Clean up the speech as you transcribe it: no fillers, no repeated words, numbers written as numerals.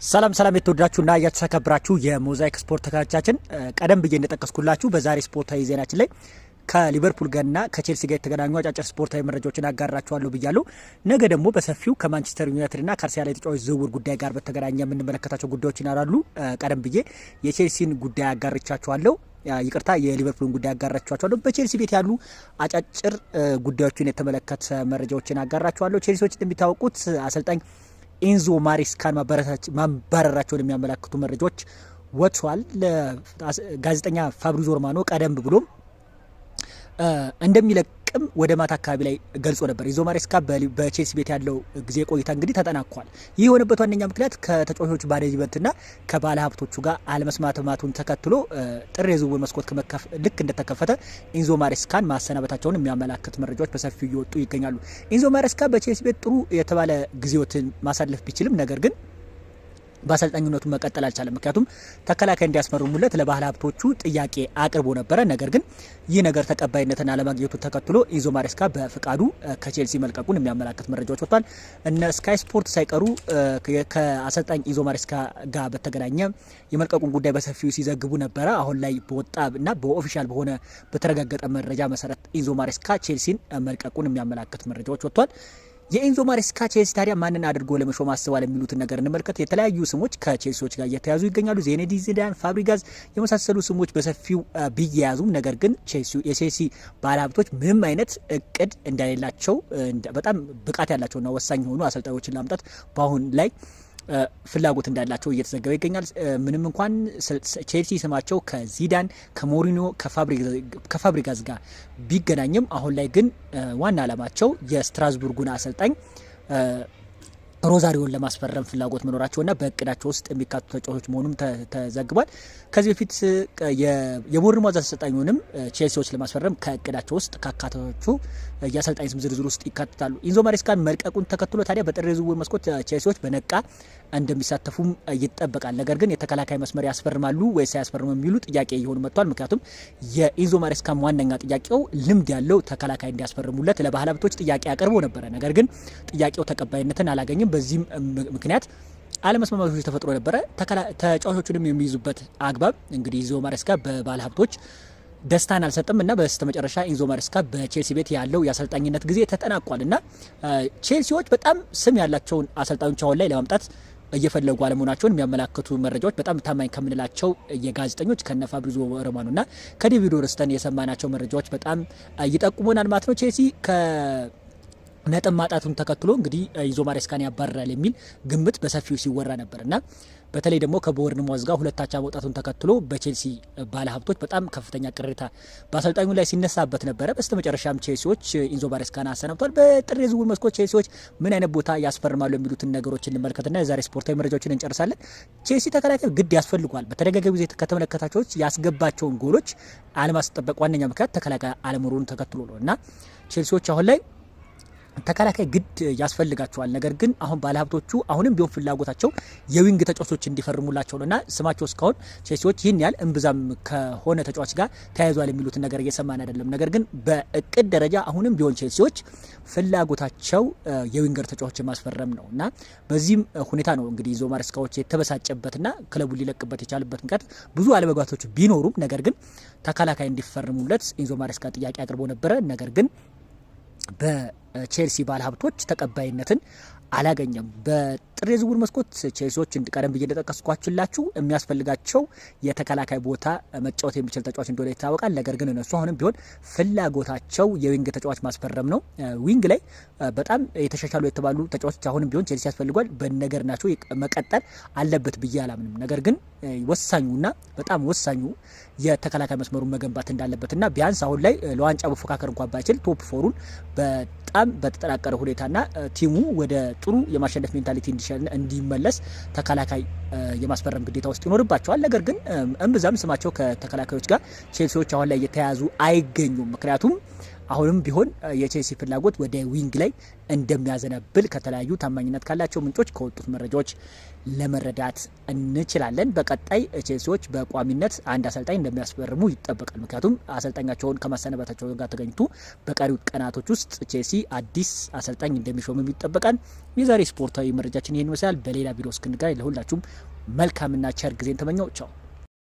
ሰላም የተወደዳችሁና ያተከበራችሁ የሞዛይክ ስፖርት ተከታታዮቻችን ቀደም ብዬ እንደጠቀስኩላችሁ በዛሬ ስፖርታዊ ዜናችን ላይ ከሊቨርፑል ጋርና ከቼልሲ ጋር የተገናኙ አጫጭር ስፖርታዊ መረጃዎችን አጋራችኋለሁ ብያለሁ። ነገ ደግሞ በሰፊው ከማንቸስተር ዩናይትድና ከአርሰናል ተጫዋቾች ዝውውር ጉዳይ ጋር በተገናኘ የምንመለከታቸው ጉዳዮች ይኖራሉ። ቀደም ብዬ የቼልሲን ጉዳይ አጋርቻችኋለሁ። ይቅርታ የሊቨርፑልን ጉዳይ አጋራችኋለሁ። በቼልሲ ቤት ያሉ አጫጭር ጉዳዮችን የተመለከተ መረጃዎችን አጋራችኋለሁ። ቼልሲዎች እንደሚታወቁት አሰልጣኝ ኢንዞ ማሬስካን ማባረራቸውን የሚያመላክቱ መረጃዎች ወጥቷል። ለጋዜጠኛ ፋብሪዞ ሮማኖ ቀደም ብሎ እንደሚለቅም ወደ ማታ አካባቢ ላይ ገልጾ ነበር። ኢንዞ ማሬስካ በቼልሲ ቤት ያለው ጊዜ ቆይታ እንግዲህ ተጠናቋል። ይህ የሆነበት ዋነኛ ምክንያት ከተጫዋቾቹ ማኔጅመንትና ከባለ ሀብቶቹ ጋር አለመስማማቱን ተከትሎ ጥር የዝውውር መስኮት ልክ እንደተከፈተ ኢንዞ ማሬስካን ማሰናበታቸውን የሚያመላክት መረጃዎች በሰፊው እየወጡ ይገኛሉ። ኢንዞ ማሬስካ በቼልሲ ቤት ጥሩ የተባለ ጊዜዎትን ማሳለፍ ቢችልም ነገር ግን በአሰልጣኝነቱ መቀጠል አልቻለም። ምክንያቱም ተከላካይ እንዲያስመርሙለት ለባህል ሀብቶቹ ጥያቄ አቅርቦ ነበረ። ነገር ግን ይህ ነገር ተቀባይነትን አለማግኘቱ ተከትሎ ኢንዞ ማሬስካ በፍቃዱ ከቼልሲ መልቀቁን የሚያመላክት መረጃዎች ወጥቷል። እነ ስካይ ስፖርት ሳይቀሩ ከአሰልጣኝ ኢንዞ ማሬስካ ጋር በተገናኘ የመልቀቁን ጉዳይ በሰፊው ሲዘግቡ ነበረ። አሁን ላይ በወጣ እና በኦፊሻል በሆነ በተረጋገጠ መረጃ መሰረት ኢንዞ ማሬስካ ቼልሲን መልቀቁን የሚያመላክት መረጃዎች ወጥቷል። የኢንዞ ማሬስካ ቼልሲ ታዲያ ማንን አድርጎ ለመሾም አስቧል የሚሉትን ነገር እንመልከት። የተለያዩ ስሞች ከቼልሲዎች ጋር እየተያዙ ይገኛሉ። ዚኔዲን ዚዳን፣ ፋብሪጋዝ የመሳሰሉ ስሞች በሰፊው ቢያያዙም ነገር ግን የቼልሲ ባለሀብቶች ምንም አይነት እቅድ እንደሌላቸው በጣም ብቃት ያላቸውና ወሳኝ የሆኑ አሰልጣኞችን ለማምጣት በአሁን ላይ ፍላጎት እንዳላቸው እየተዘገበ ይገኛል። ምንም እንኳን ቼልሲ ስማቸው ከዚዳን ከሞሪኒዮ ከፋብሪጋዝ ጋር ቢገናኝም አሁን ላይ ግን ዋና ዓላማቸው የስትራስቡርጉን አሰልጣኝ ሮዛሪዮን ለማስፈረም ፍላጎት መኖራቸውና በእቅዳቸው ውስጥ የሚካቱ ተጫዋቾች መሆኑም ተዘግቧል። ከዚህ በፊት የቦርንማውዝ አሰልጣኙንም ቼልሲዎች ለማስፈረም ከእቅዳቸው ውስጥ ካካተቶቹ የአሰልጣኝ ስም ዝርዝር ውስጥ ይካተታሉ። ኢንዞ ማሬስካን መልቀቁን ተከትሎ ታዲያ በጥር የዝውውር መስኮት ቼልሲዎች በነቃ እንደሚሳተፉም ይጠበቃል። ነገር ግን የተከላካይ መስመር ያስፈርማሉ ወይስ አያስፈርሙ የሚሉ ጥያቄ እየሆኑ መጥቷል። ምክንያቱም የኢንዞ ማሬስካን ዋነኛ ጥያቄው ልምድ ያለው ተከላካይ እንዲያስፈርሙለት ለባህል ሀብቶች ጥያቄ አቅርቦ ነበረ። ነገር ግን ጥያቄው ተቀባይነትን አላገኝም። በዚህም ምክንያት አለመስማማቶች ተፈጥሮ ነበረ። ተጫዋቾቹንም የሚይዙበት አግባብ እንግዲህ ኢንዞ ማሬስካ በባለ ሀብቶች ደስታን አልሰጥም እና በስተመጨረሻ ኢንዞ ማሬስካ በቼልሲ ቤት ያለው የአሰልጣኝነት ጊዜ ተጠናቋል እና ቼልሲዎች በጣም ስም ያላቸውን አሰልጣኞች አሁን ላይ ለማምጣት እየፈለጉ አለመሆናቸውን የሚያመላክቱ መረጃዎች በጣም ታማኝ ከምንላቸው የጋዜጠኞች ከነ ፋብሪዞ ሮማኖ እና ከዴቪድ ኦርንስተን የሰማናቸው መረጃዎች በጣም ይጠቁሙናል ማለት ነው። ቼልሲ ነጥብ ማጣቱን ተከትሎ እንግዲህ ኢንዞ ማሬስካን ያባረራል የሚል ግምት በሰፊው ሲወራ ነበርና በተለይ ደግሞ ከቦርንማውዝ ጋር ሁለታቻ መውጣቱን ተከትሎ በቼልሲ ባለሀብቶች በጣም ከፍተኛ ቅሬታ በአሰልጣኙ ላይ ሲነሳበት ነበረ። በስተመጨረሻም ቼልሲዎች ኢንዞ ማሬስካን አሰናብቷል። በጥር የዝውውር መስኮት ቼልሲዎች ምን አይነት ቦታ ያስፈርማሉ የሚሉትን ነገሮች እንመልከትና የዛሬ ስፖርታዊ መረጃዎችን እንጨርሳለን። ቼልሲ ተከላካይ ግድ ያስፈልጓል። በተደጋጋሚ ጊዜ ከተመለከታቸው ያስገባቸውን ጎሎች አለማስጠበቅ ዋነኛ ምክንያት ተከላካይ አለመኖሩን ተከትሎ ነው እና ቼልሲዎች አሁን ላይ ተከላካይ ግድ ያስፈልጋቸዋል። ነገር ግን አሁን ባለሀብቶቹ አሁንም ቢሆን ፍላጎታቸው የዊንግ ተጫዋቾች እንዲፈርሙላቸው ነውና ስማቸው እስካሁን ቼልሲዎች ይህን ያህል እምብዛም ከሆነ ተጫዋች ጋር ተያይዟል የሚሉትን ነገር እየሰማን አይደለም። ነገር ግን በእቅድ ደረጃ አሁንም ቢሆን ቼልሲዎች ፍላጎታቸው የዊንገር ተጫዋቾችን ማስፈረም ነው እና በዚህም ሁኔታ ነው እንግዲህ ኢንዞ ማሬስካዎች የተበሳጨበትና ክለቡን ሊለቅበት የቻለበት ምክንያት ብዙ አለመግባባቶች ቢኖሩም ነገር ግን ተከላካይ እንዲፈርሙለት ኢንዞ ማሬስካ ጥያቄ አቅርቦ ነበረ። ነገር ግን በቼልሲ ባለሀብቶች ተቀባይነትን አላገኘም። በጥር የዝውውር መስኮት ቼልሲዎች ቀደም ብዬ እንደጠቀስኳችሁላችሁ የሚያስፈልጋቸው የተከላካይ ቦታ መጫወት የሚችል ተጫዋች እንደሆነ ይታወቃል። ነገር ግን እነሱ አሁንም ቢሆን ፍላጎታቸው የዊንግ ተጫዋች ማስፈረም ነው። ዊንግ ላይ በጣም የተሻሻሉ የተባሉ ተጫዋቾች አሁንም ቢሆን ቼልሲ ያስፈልጓል። በነገር ናቸው መቀጠል አለበት ብዬ አላምንም። ነገር ግን ወሳኙና በጣም ወሳኙ የተከላካይ መስመሩን መገንባት እንዳለበትና ቢያንስ አሁን ላይ ለዋንጫ መፎካከር እንኳን ባይችል ቶፕ ፎሩን በጣም በተጠናቀረ ሁኔታና ቲሙ ወደ ጥሩ የማሸነፍ ሜንታሊቲ እንዲመለስ ተከላካይ የማስፈረም ግዴታ ውስጥ ይኖርባቸዋል። ነገር ግን እምብዛም ስማቸው ከተከላካዮች ጋር ቼልሲዎች አሁን ላይ የተያዙ አይገኙም። ምክንያቱም አሁንም ቢሆን የቼልሲ ፍላጎት ወደ ዊንግ ላይ እንደሚያዘነብል ከተለያዩ ታማኝነት ካላቸው ምንጮች ከወጡት መረጃዎች ለመረዳት እንችላለን። በቀጣይ ቼልሲዎች በቋሚነት አንድ አሰልጣኝ እንደሚያስፈርሙ ይጠበቃል። ምክንያቱም አሰልጣኛቸውን ከማሰናበታቸው ጋር ተገኝቶ በቀሪው ቀናቶች ውስጥ ቼልሲ አዲስ አሰልጣኝ እንደሚሾምም ይጠበቃል። የዛሬ ስፖርታዊ መረጃችን ይህን ይመስላል። በሌላ ቪዲዮ እስክንገናኝ ለሁላችሁም መልካምና ቸር ጊዜን ተመኘው። ቻው።